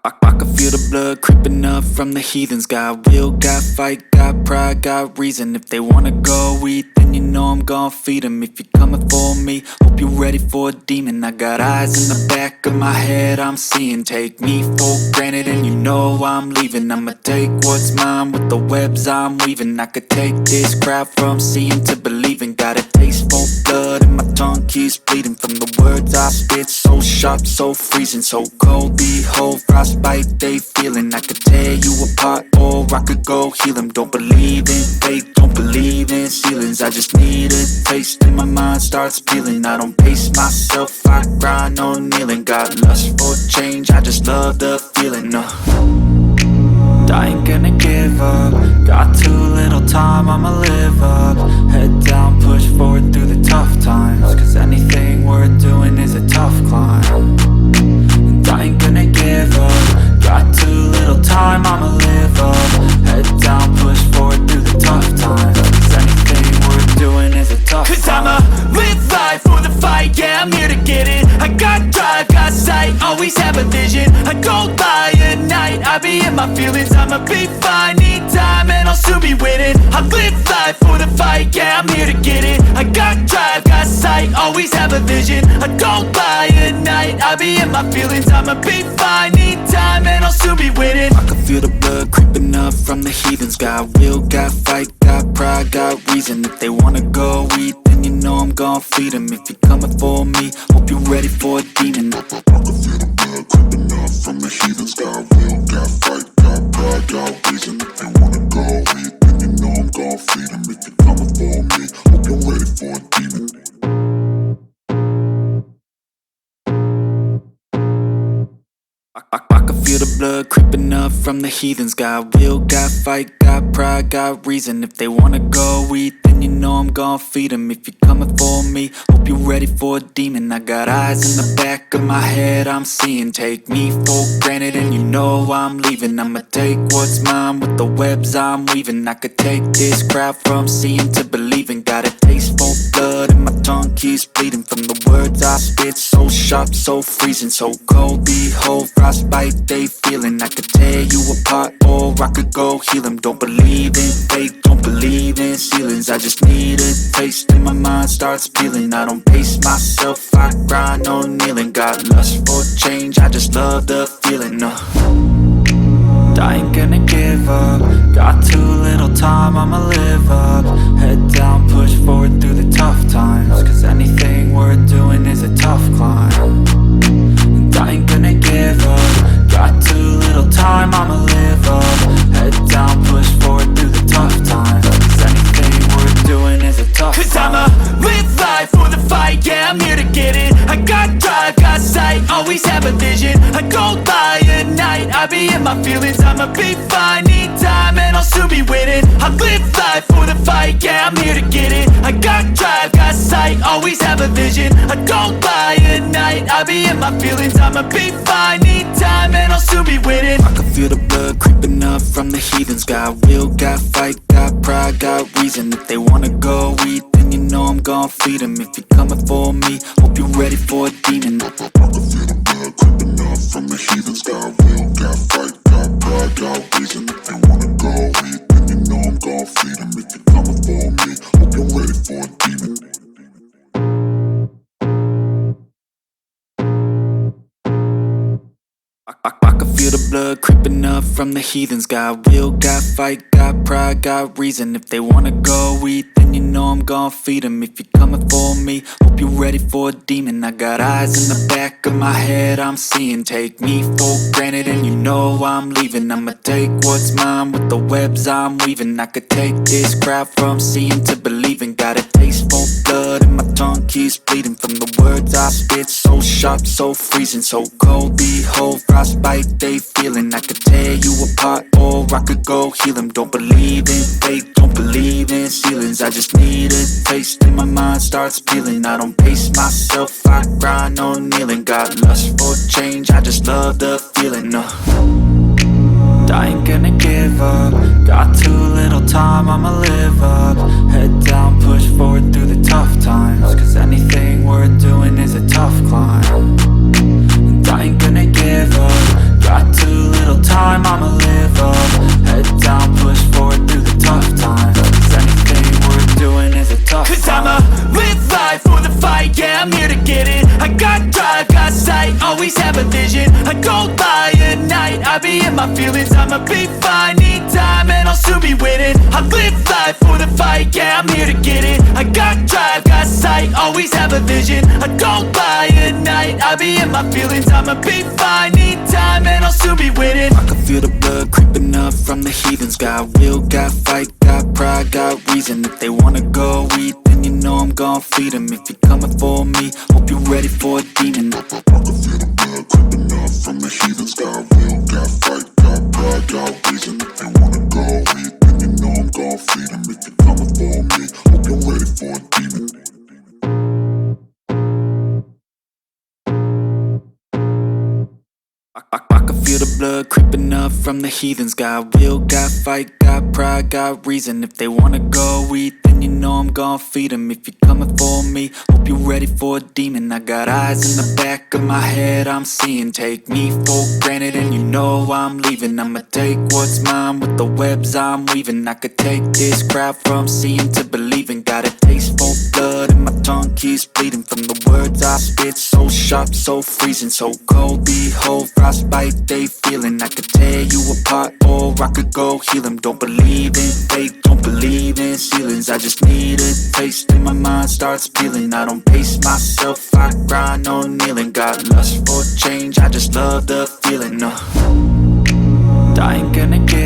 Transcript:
I can feel the blood creeping up from the heathens. Got will, got fight, got pride, got reason. If they wanna go eat, then you know I'm gon' feed them. If you're coming for me, hope you're ready for a demon. I got eyes in the back of my head, I'm seeing. Take me for granted and you know I'm leaving. I'ma take what's mine with the webs I'm weaving. I could take this crowd from seeing to believing. Got a taste for blood and my tongue keeps bleeding from the words I spit. So sharp, so freezing, so cold. Behold, frostbite they feeling. I could tear you apart or I could go heal them. Don't believe in fate, don't believe in ceilings. I just need a taste and my mind starts peeling. I don't pace myself, I grind on kneeling. Got lust for change, I just love the feeling. I ain't gonna give up. Got too little time, I'ma live up. Head down, push forward through the tough times. Cause anything worth doing is a tough climb. And I ain't gonna give up. Got too little time, I'ma live up. Head down, push forward through the tough times. Cause anything worth doing is a tough climb. Cause I'ma live life for the fight, yeah, I'm here to get it. I got drive, got sight, always have a vision. I go by at night, I be in my feelings. I'ma be fine, need time and I'll soon be winning. I live life for the fight, yeah, I'm here to get it. I got drive, got sight, always have a vision. I go by at night, I be in my feelings. I'ma be fine, need time and I'll soon be winning. I can feel the blood creeping up from the heathens. Got will, got fight, got pride, got reason. If they wanna go eat, then you know I'm gon' feed them. If you're coming for me, hope you're ready for a demon. I can feel the blood creeping up from the heathens. Got will, got fight, got pride, got reason. If they wanna go eat, then you know I'm gon' feed them. If you're coming for me, hope you're ready for a demon. I can feel the blood creeping up from the heathens. Got will, got fight, got pride, got reason. If they wanna go eat, then you know I'm gon' feed them. If you're coming for me, hope you're ready for a demon. I got eyes in the back of my head, I'm seeing. Take me for granted and you know I'm leaving. I'ma take what's mine with the webs I'm weaving. I could take this crowd from seeing to believing. Got a taste for blood and my tongue keeps bleeding from the words I spit. So sharp, so freezing, so cold. Behold, frostbite they feeling. I could tear you apart or I could go heal them. Don't believe in fate, don't believe in ceilings. I just need a taste and my mind starts peeling. I don't pace myself, I grind on kneeling. Got lust for change, I just love the feeling. I ain't gonna give up. Got too little time, I'ma live up. Head down, push forward through the tough times. Cause anything worth doing is a tough climb. And I ain't gonna give up. Got too little time, I'ma live up. Head down, push forward through the tough times. Cause anything worth doing is a tough climb. Cause I'ma live life for the fight, yeah, I'm here to get it. I got drive, got sight, always have a vision. I go by at night, I be in my feelings. I'ma be fine, need time and I'll soon be winning. I live life for the fight, yeah, I'm here to get it. I got drive, got sight, always have a vision. I go by at night, I be in my feelings. I'ma be fine, need time and I'll soon be winning. I can feel the blood creeping up from the heathens. Got will, got fight, got pride, got reason. If they wanna go eat, then you know I'm gon' feed them. If you're coming for me, hope you're ready for a demon. I can feel the blood creeping up from the heathens. Got will, got fight, got pride, got reason. If they wanna go eat, then you know I'm gon' feed them. If you're coming for me, hope you're ready for a demon. I can feel the blood creeping up from the heathens. Got will, got fight, got pride, got reason. If they wanna go eat, then you know I'm gon' feed them. If you're coming for me, hope you're ready for a demon. I got eyes in the back of my head, I'm seeing. Take me for granted and you know I'm leaving. I'ma take what's mine with the webs I'm weaving. I could take this crowd from seeing to believing. Got a taste for blood and my tongue keeps bleeding from the words I spit. So sharp, so freezing, so cold. Behold, frostbite they feeling. I could tear you apart or I could go heal them. Don't believe in fate, don't believe in ceilings. I just need a taste and my mind starts peeling. I don't pace myself, I grind on kneeling. Got lust for change, I just love the feeling. I ain't gonna give up. Got too little time, I'ma live up. Head down, push forward through the tough times, cause anything worth doing is a tough climb. And I ain't gonna give up. Got too little time, I'ma live up. Head down, push forward through the tough times, cause anything worth doing is a tough climb. Cause I'ma live life for the fight, yeah, I'm here to get it. I got drive, got sight, always have a vision. I don't lie at night, I be in my feelings. I'ma be fine, need time, and I'll soon be winning. I live life for the fight, yeah, I'm here to get it. I got drive, got sight, always have a vision. I don't lie at night, I be in my feelings. I'ma be fine, need time, and I'll soon be winning. I can feel the blood creeping up from the heathens. Got will, got fight, got pride, got reason. If they wanna go eat, then you know I'm gon' feed them. If you're coming for me, hope you're ready for a demon. I can feel the blood creeping up from the heathens. Got will, got fight, got pride, got reason. If they wanna go eat, then you know I'm gon' feed them. If you're coming for me, hope you're ready for a demon. I can feel the blood creeping up from the heathens. Got will, got fight, got pride, got reason. If they wanna go eat, then you know I'm gon' feed them. If you're coming for me, hope you're ready for a demon. I got eyes in the back of my head, I'm seeing. Take me for granted and you know I'm leaving. I'ma take what's mine with the webs I'm weaving. I could take this crowd from seeing to believing. Got a taste for blood and my tongue keeps bleeding from the words I spit. So sharp, so freezing, so cold, behold, frostbite they feeling. I could tear you apart or I could go heal them. Don't believe in fate, don't believe in ceilings. I just need a taste and my mind starts peeling. I don't pace myself, I grind on kneeling. Got lust for change, I just love the feeling. I ain't gonna give